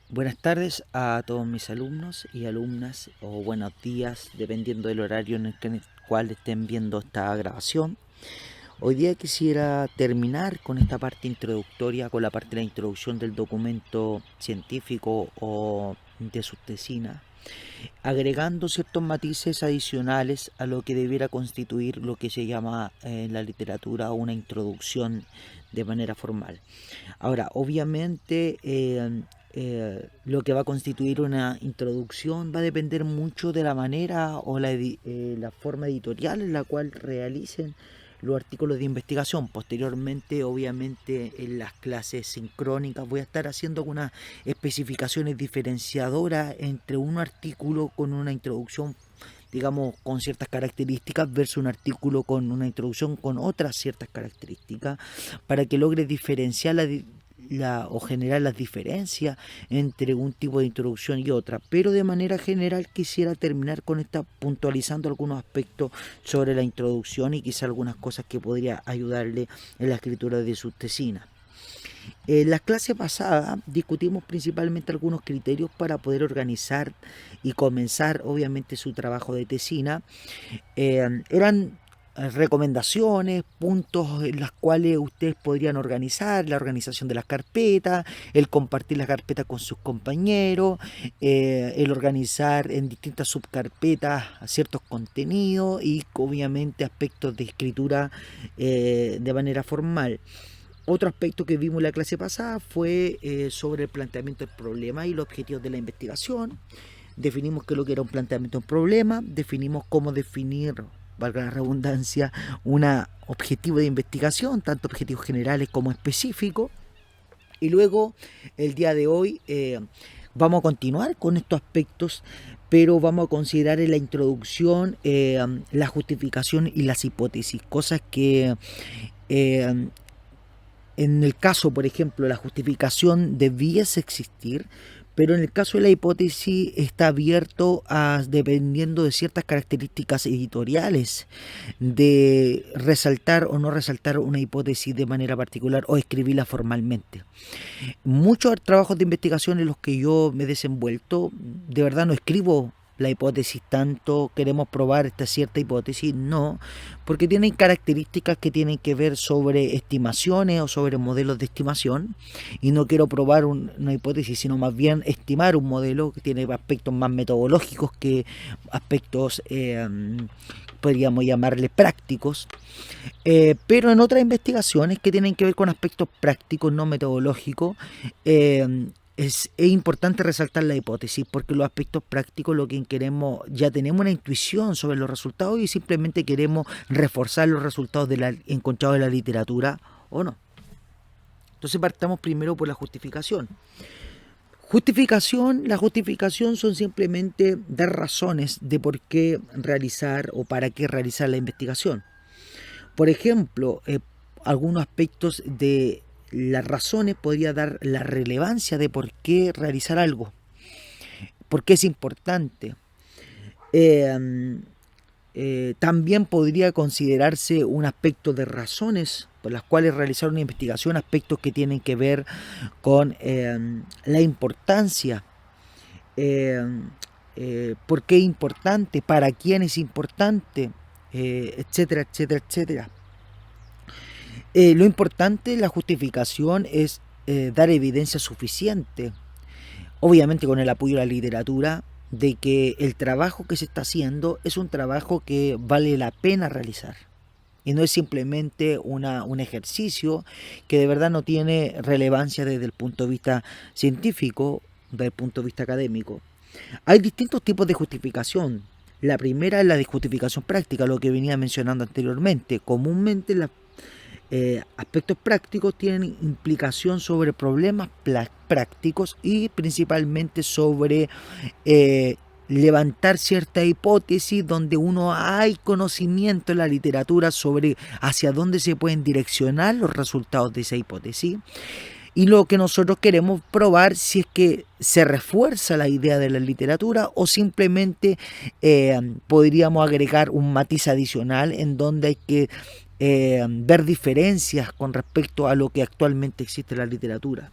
Buenas tardes a todos mis alumnos y alumnas, o buenos días, dependiendo del horario en el cual estén viendo esta grabación. Hoy día quisiera terminar con esta parte introductoria, con la parte de la introducción del documento científico o de su tesina, agregando ciertos matices adicionales a lo que debiera constituir lo que se llama en la literatura una introducción de manera formal. Ahora, obviamente, lo que va a constituir una introducción va a depender mucho de la manera o la forma editorial en la cual realicen los artículos de investigación. Posteriormente, obviamente, en las clases sincrónicas voy a estar haciendo algunas especificaciones diferenciadoras entre un artículo con una introducción, digamos, con ciertas características versus un artículo con una introducción con otras ciertas características, para que logre diferenciar o generar las diferencias entre un tipo de introducción y otra. Pero de manera general quisiera terminar con esta puntualizando algunos aspectos sobre la introducción y quizá algunas cosas que podría ayudarle en la escritura de sus tesinas. En las clases pasadas discutimos principalmente algunos criterios para poder organizar y comenzar obviamente su trabajo de tesina. Eran recomendaciones, puntos en los cuales ustedes podrían organizar, la organización de las carpetas, el compartir las carpetas con sus compañeros, el organizar en distintas subcarpetas ciertos contenidos y obviamente aspectos de escritura de manera formal. Otro aspecto que vimos en la clase pasada fue sobre el planteamiento del problema y los objetivos de la investigación. Definimos qué es lo que era un planteamiento de un problema, definimos cómo definir, valga la redundancia, un objetivo de investigación, tanto objetivos generales como específicos. Y luego, el día de hoy, vamos a continuar con estos aspectos, pero vamos a considerar en la introducción la justificación y las hipótesis, cosas que en el caso, por ejemplo, la justificación debiese existir, pero en el caso de la hipótesis está abierto a, dependiendo de ciertas características editoriales, de resaltar o no resaltar una hipótesis de manera particular o escribirla formalmente. Muchos trabajos de investigación en los que yo me he desenvuelto, de verdad no escribo la hipótesis tanto, queremos probar esta cierta hipótesis, no, porque tienen características que tienen que ver sobre estimaciones o sobre modelos de estimación, y no quiero probar una hipótesis, sino más bien estimar un modelo que tiene aspectos más metodológicos que aspectos, podríamos llamarle prácticos, pero en otras investigaciones que tienen que ver con aspectos prácticos, no metodológicos, es importante resaltar la hipótesis, porque los aspectos prácticos lo que queremos, ya tenemos una intuición sobre los resultados y simplemente queremos reforzar los resultados encontrados en la literatura o no. Entonces partamos primero por la justificación. La justificación son simplemente dar razones de por qué realizar o para qué realizar la investigación. Por ejemplo, algunos aspectos de las razones podría dar la relevancia de por qué realizar algo, por qué es importante. También podría considerarse un aspecto de razones por las cuales realizar una investigación, aspectos que tienen que ver con la importancia, por qué es importante, para quién es importante, etcétera, etcétera, etcétera. Lo importante en la justificación es dar evidencia suficiente, obviamente con el apoyo de la literatura, de que el trabajo que se está haciendo es un trabajo que vale la pena realizar. Y no es simplemente un ejercicio que de verdad no tiene relevancia desde el punto de vista científico, desde el punto de vista académico. Hay distintos tipos de justificación. La primera es la de justificación práctica, lo que venía mencionando anteriormente. Comúnmente las aspectos prácticos tienen implicación sobre problemas prácticos y principalmente sobre levantar cierta hipótesis donde uno hay conocimiento en la literatura sobre hacia dónde se pueden direccionar los resultados de esa hipótesis. Y lo que nosotros queremos probar si es que se refuerza la idea de la literatura o simplemente podríamos agregar un matiz adicional en donde hay que ver diferencias con respecto a lo que actualmente existe en la literatura.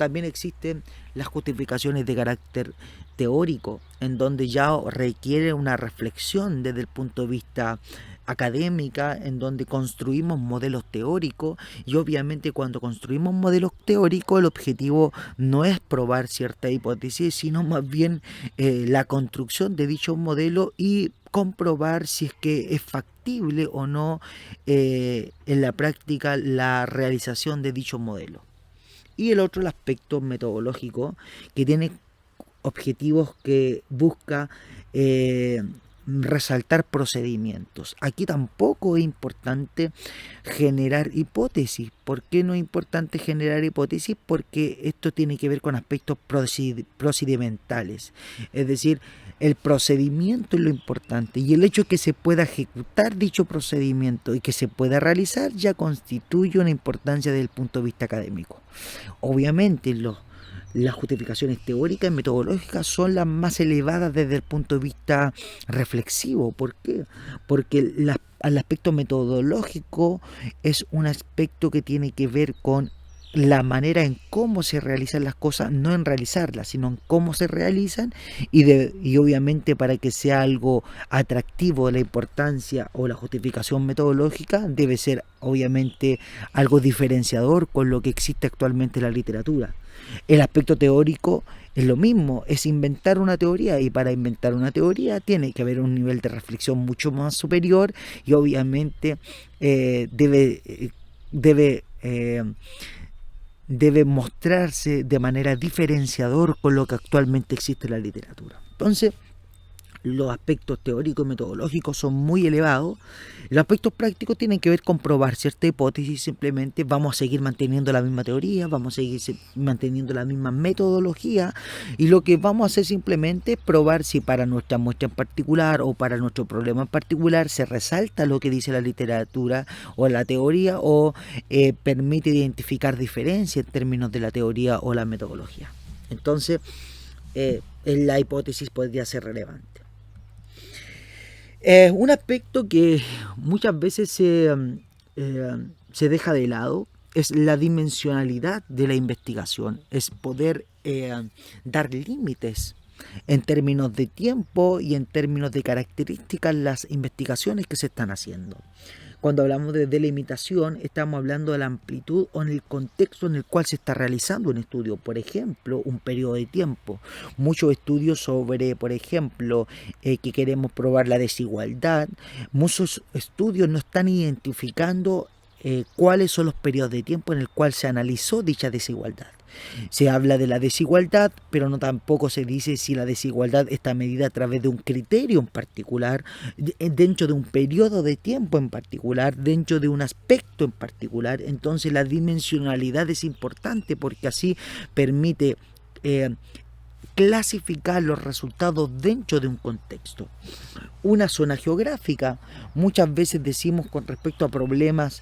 también existen las justificaciones de carácter teórico, en donde ya requiere una reflexión desde el punto de vista académica, en donde construimos modelos teóricos, y obviamente cuando construimos modelos teóricos el objetivo no es probar cierta hipótesis, sino más bien la construcción de dicho modelo y comprobar si es que es factible o no en la práctica la realización de dicho modelo. Y el otro, el aspecto metodológico, que tiene objetivos que busca resaltar procedimientos. Aquí tampoco es importante generar hipótesis. ¿Por qué no es importante generar hipótesis? Porque esto tiene que ver con aspectos procedimentales. Es decir, el procedimiento es lo importante, y el hecho de que se pueda ejecutar dicho procedimiento y que se pueda realizar ya constituye una importancia desde el punto de vista académico. Obviamente las justificaciones teóricas y metodológicas son las más elevadas desde el punto de vista reflexivo. ¿Por qué? Porque el aspecto metodológico es un aspecto que tiene que ver con la manera en cómo se realizan las cosas, no en realizarlas, sino en cómo se realizan, y obviamente para que sea algo atractivo la importancia o la justificación metodológica debe ser obviamente algo diferenciador con lo que existe actualmente en la literatura. El aspecto teórico es lo mismo, es inventar una teoría, y para inventar una teoría tiene que haber un nivel de reflexión mucho más superior, y obviamente debe mostrarse de manera diferenciador con lo que actualmente existe en la literatura. Entonces, los aspectos teóricos y metodológicos son muy elevados. Los aspectos prácticos tienen que ver con probar cierta hipótesis. Simplemente vamos a seguir manteniendo la misma teoría, vamos a seguir manteniendo la misma metodología, y lo que vamos a hacer simplemente es probar si para nuestra muestra en particular o para nuestro problema en particular se resalta lo que dice la literatura o la teoría, o permite identificar diferencias en términos de la teoría o la metodología. Entonces, la hipótesis podría ser relevante. Un aspecto que muchas veces se deja de lado es la dimensionalidad de la investigación, es poder dar límites en términos de tiempo y en términos de características las investigaciones que se están haciendo. Cuando hablamos de delimitación, estamos hablando de la amplitud o en el contexto en el cual se está realizando un estudio. Por ejemplo, un periodo de tiempo. Muchos estudios sobre, por ejemplo, que queremos probar la desigualdad. Muchos estudios no están identificando cuáles son los periodos de tiempo en el cual se analizó dicha desigualdad. Se habla de la desigualdad, pero no tampoco se dice si la desigualdad está medida a través de un criterio en particular, dentro de un periodo de tiempo en particular, dentro de un aspecto en particular. Entonces la dimensionalidad es importante porque así permite clasificar los resultados dentro de un contexto. Una zona geográfica, muchas veces decimos con respecto a problemas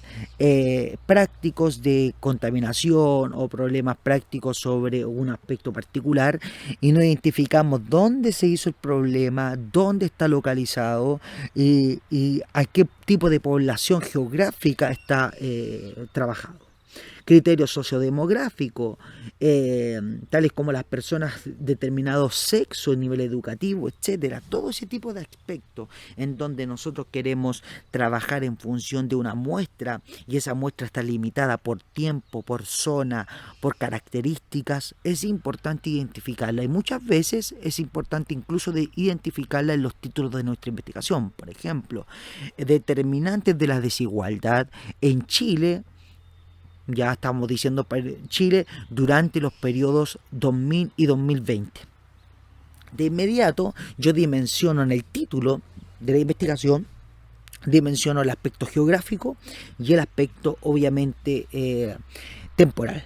prácticos de contaminación o problemas prácticos sobre un aspecto particular, y no identificamos dónde se hizo el problema, dónde está localizado y a qué tipo de población geográfica está trabajado. Criterios sociodemográficos, tales como las personas de determinado sexo, nivel educativo, etcétera. Todo ese tipo de aspectos en donde nosotros queremos trabajar en función de una muestra, y esa muestra está limitada por tiempo, por zona, por características, es importante identificarla, y muchas veces es importante incluso de identificarla en los títulos de nuestra investigación. Por ejemplo, determinantes de la desigualdad en Chile. Ya estamos diciendo Chile durante los periodos 2000 y 2020. De inmediato yo dimensiono en el título de la investigación, dimensiono el aspecto geográfico y el aspecto obviamente temporal,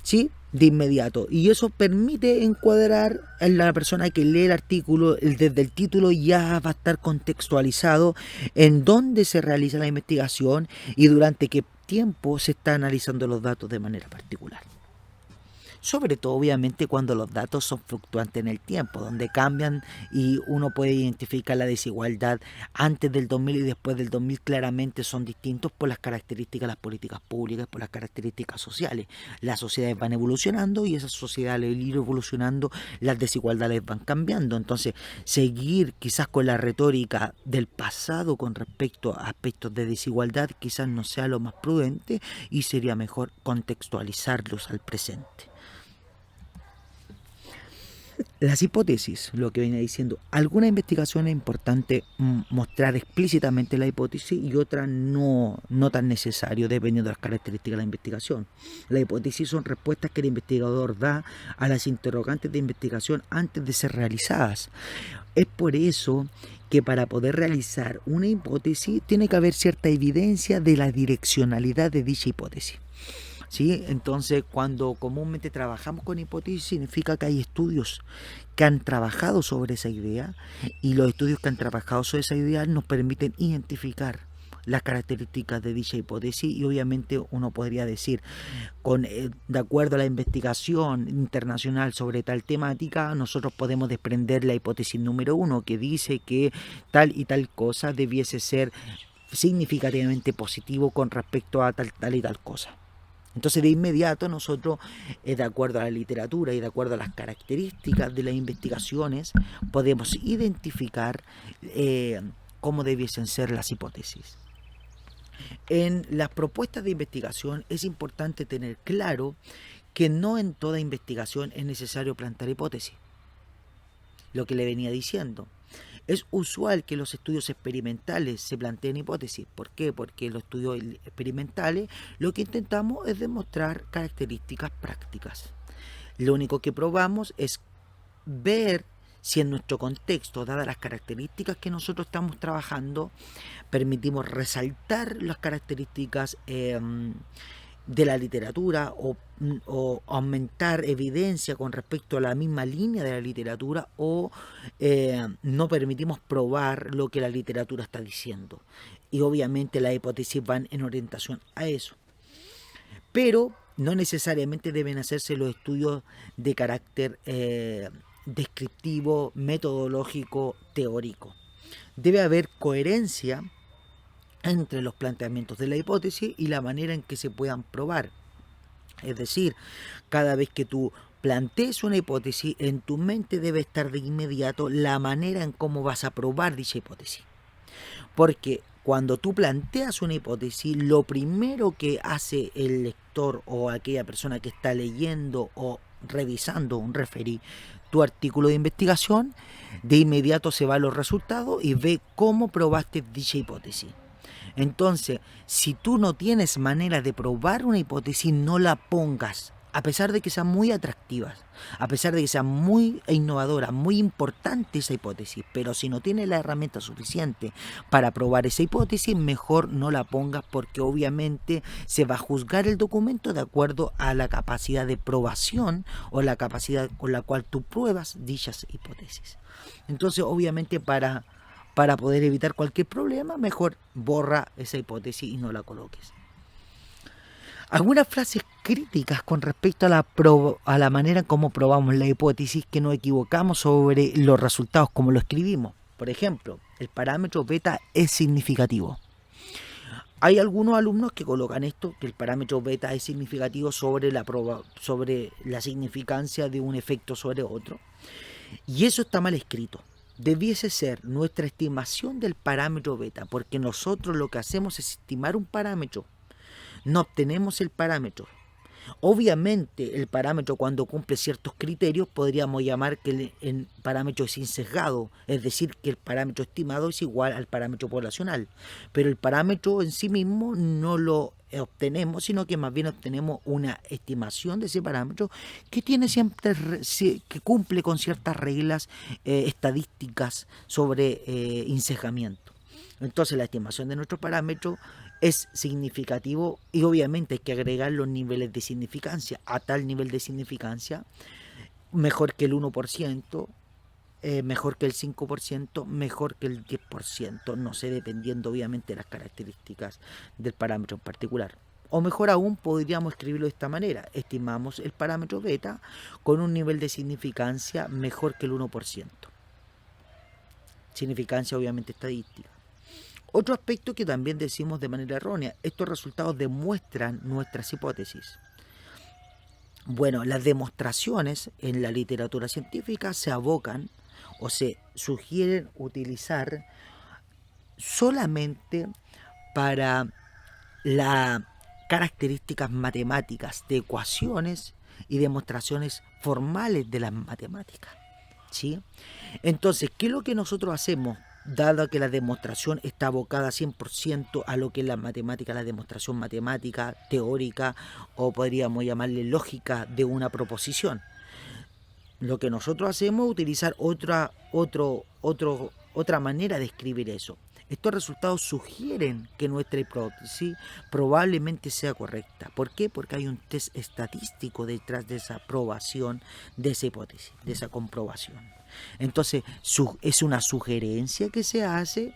¿sí? De inmediato, y eso permite encuadrar a la persona que lee el artículo. Desde el título ya va a estar contextualizado en dónde se realiza la investigación y durante qué tiempo se está analizando los datos de manera particular. sobre todo obviamente cuando los datos son fluctuantes en el tiempo, donde cambian y uno puede identificar la desigualdad antes del 2000 y después del 2000 claramente son distintos por las características de las políticas públicas, por las características sociales. Las sociedades van evolucionando y esas sociedades al ir evolucionando las desigualdades van cambiando, entonces seguir quizás con la retórica del pasado con respecto a aspectos de desigualdad quizás no sea lo más prudente y sería mejor contextualizarlos al presente. Las hipótesis, lo que venía diciendo, algunas investigaciones es importante mostrar explícitamente la hipótesis y otras no tan necesario, dependiendo de las características de la investigación. Las hipótesis son respuestas que el investigador da a las interrogantes de investigación antes de ser realizadas. Es por eso que para poder realizar una hipótesis tiene que haber cierta evidencia de la direccionalidad de dicha hipótesis. ¿Sí? Entonces, cuando comúnmente trabajamos con hipótesis, significa que hay estudios que han trabajado sobre esa idea y los estudios que han trabajado sobre esa idea nos permiten identificar las características de dicha hipótesis y obviamente uno podría decir, de acuerdo a la investigación internacional sobre tal temática, nosotros podemos desprender la hipótesis número 1 que dice que tal y tal cosa debiese ser significativamente positivo con respecto a tal y tal cosa. Entonces de inmediato nosotros, de acuerdo a la literatura y de acuerdo a las características de las investigaciones, podemos identificar cómo debiesen ser las hipótesis. En las propuestas de investigación es importante tener claro que no en toda investigación es necesario plantear hipótesis. Lo que le venía diciendo. Es usual que los estudios experimentales se planteen hipótesis. ¿Por qué? Porque en los estudios experimentales lo que intentamos es demostrar características prácticas. Lo único que probamos es ver si en nuestro contexto, dadas las características que nosotros estamos trabajando, permitimos resaltar las características de la literatura o aumentar evidencia con respecto a la misma línea de la literatura o no permitimos probar lo que la literatura está diciendo. Y obviamente las hipótesis van en orientación a eso. Pero no necesariamente deben hacerse los estudios de carácter descriptivo, metodológico, teórico. Debe haber coherencia entre los planteamientos de la hipótesis y la manera en que se puedan probar. Es decir, cada vez que tú plantees una hipótesis, en tu mente debe estar de inmediato la manera en cómo vas a probar dicha hipótesis. Porque cuando tú planteas una hipótesis, lo primero que hace el lector o aquella persona que está leyendo o revisando un referí tu artículo de investigación, de inmediato se va a los resultados y ve cómo probaste dicha hipótesis. Entonces, si tú no tienes manera de probar una hipótesis, no la pongas, a pesar de que sean muy atractivas, a pesar de que sea muy innovadora, muy importante esa hipótesis, pero si no tienes la herramienta suficiente para probar esa hipótesis, mejor no la pongas porque obviamente se va a juzgar el documento de acuerdo a la capacidad de probación o la capacidad con la cual tú pruebas dichas hipótesis. Entonces, obviamente para poder evitar cualquier problema, mejor borra esa hipótesis y no la coloques. Algunas frases críticas con respecto a la manera en cómo probamos la hipótesis, que nos equivocamos sobre los resultados como lo escribimos. Por ejemplo, el parámetro beta es significativo. Hay algunos alumnos que colocan esto, que el parámetro beta es significativo sobre la significancia de un efecto sobre otro. Y eso está mal escrito. Debiese ser nuestra estimación del parámetro beta, porque nosotros lo que hacemos es estimar un parámetro, no obtenemos el parámetro. Obviamente el parámetro cuando cumple ciertos criterios podríamos llamar que el parámetro es insesgado, es decir, que el parámetro estimado es igual al parámetro poblacional, pero el parámetro en sí mismo no lo obtenemos, sino que más bien obtenemos una estimación de ese parámetro que tiene siempre, que cumple con ciertas reglas estadísticas sobre insesgamiento. Entonces la estimación de nuestro parámetro es significativo y obviamente hay que agregar los niveles de significancia. A tal nivel de significancia, mejor que el 1%, mejor que el 5%, mejor que el 10%, no sé, dependiendo obviamente de las características del parámetro en particular. O mejor aún, podríamos escribirlo de esta manera. Estimamos el parámetro beta con un nivel de significancia mejor que el 1%. Significancia obviamente estadística. Otro aspecto que también decimos de manera errónea, estos resultados demuestran nuestras hipótesis. Bueno, las demostraciones en la literatura científica se abocan o se sugieren utilizar solamente para las características matemáticas de ecuaciones y demostraciones formales de las matemáticas, ¿sí? Entonces, ¿qué es lo que nosotros hacemos? Dado que la demostración está abocada 100% a lo que es la matemática, la demostración matemática, teórica, o podríamos llamarle lógica de una proposición. Lo que nosotros hacemos es utilizar otra manera de escribir eso. Estos resultados sugieren que nuestra hipótesis probablemente sea correcta. ¿Por qué? Porque hay un test estadístico detrás de esa aprobación de esa hipótesis, de esa comprobación. Entonces, es una sugerencia que se hace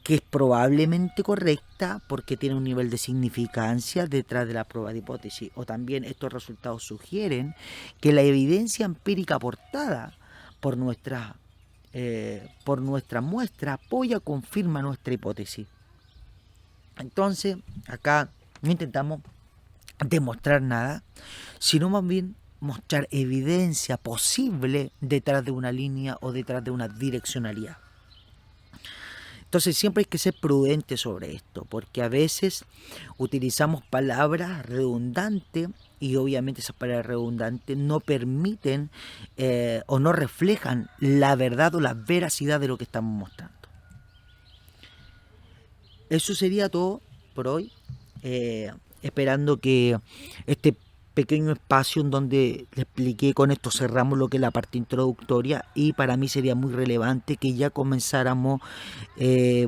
que es probablemente correcta porque tiene un nivel de significancia detrás de la prueba de hipótesis. O también estos resultados sugieren que la evidencia empírica aportada por nuestra muestra apoya, confirma nuestra hipótesis. Entonces, acá no intentamos demostrar nada, sino más bien mostrar evidencia posible detrás de una línea o detrás de una direccionalidad. Entonces siempre hay que ser prudente sobre esto, porque a veces utilizamos palabras redundantes y obviamente esas palabras redundantes no permiten o no reflejan la verdad o la veracidad de lo que estamos mostrando. Eso sería todo por hoy, esperando que este pequeño espacio en donde le expliqué, con esto cerramos lo que es la parte introductoria, y para mí sería muy relevante que ya comenzáramos,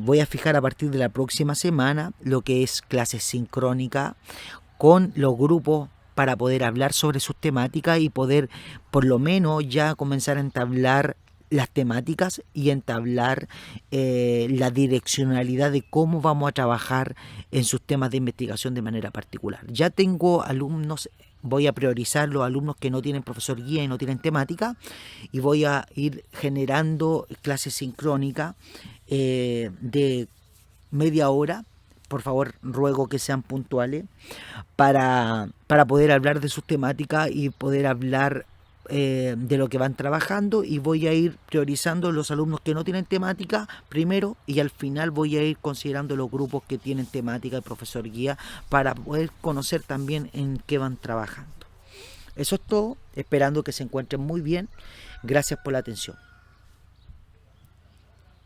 voy a fijar a partir de la próxima semana lo que es clases sincrónicas con los grupos para poder hablar sobre sus temáticas y poder por lo menos ya comenzar a entablar las temáticas y entablar la direccionalidad de cómo vamos a trabajar en sus temas de investigación de manera particular. Ya tengo alumnos, voy a priorizar los alumnos que no tienen profesor guía y no tienen temática, y voy a ir generando clases sincrónicas de media hora. Por favor, ruego que sean puntuales para poder hablar de sus temáticas y poder hablar de lo que van trabajando, y voy a ir priorizando los alumnos que no tienen temática primero, y al final voy a ir considerando los grupos que tienen temática y profesor guía para poder conocer también en qué van trabajando. Eso es todo, esperando que se encuentren muy bien. Gracias por la atención.